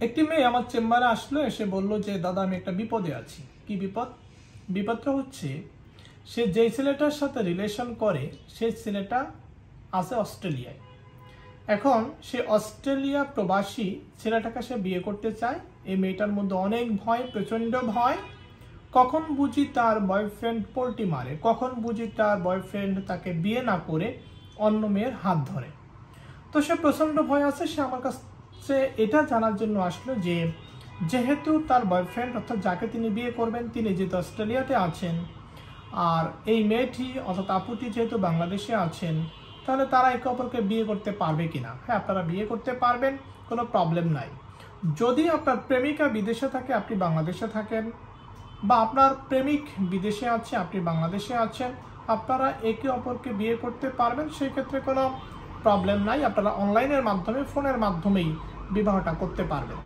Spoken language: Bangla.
একটি মেয়ে আমার চেম্বারে আসলো, এসে বলল যে দাদা আমি একটা বিপদে আছি। কি বিপদ? বিপদটা হচ্ছে সে যেই ছেলেটার সাথে রিলেশন করে সেই ছেলেটা আছে অস্ট্রেলিয়ায়। এখন সে অস্ট্রেলিয়া প্রবাসী ছেলেটাকে সে বিয়ে করতে চায়। এই মেয়েটার মধ্যে অনেক ভয়, প্রচন্ড ভয়। কখন বুঝি তার বয়ফ্রেন্ড পোল্টি মারে, কখন বুঝি তার বয়ফ্রেন্ড তাকে বিয়ে না করে অন্য মেয়ের হাত ধরে। তো সে প্রচন্ড ভয় আছে। সে আমার কাছে এটা জানার জন্য আসলো যে যেহেতু তার বয়ফ্রেন্ড অর্থাৎ যাকে তিনি বিয়ে করবেন তিনি যেহেতু অস্ট্রেলিয়াতে আছেন, আর এই মেয়েটি অর্থাৎ আপুটি যেহেতু বাংলাদেশে আছেন, তাহলে তারা একে অপরকে বিয়ে করতে পারবে কিনা? হ্যাঁ, আপনারা বিয়ে করতে পারবেন, কোনো প্রবলেম নাই। যদি আপনার প্রেমিকা বিদেশে থাকে, আপনি বাংলাদেশে থাকেন, বা আপনার প্রেমিক বিদেশে আছে, আপনি বাংলাদেশে আছেন, আপনারা একে অপরকে বিয়ে করতে পারবেন। সেই ক্ষেত্রে কোনো প্রবলেম নাই। আপনারা অনলাইনের মাধ্যমে, ফোনের মাধ্যমেই বিবাহটা করতে পারবেন।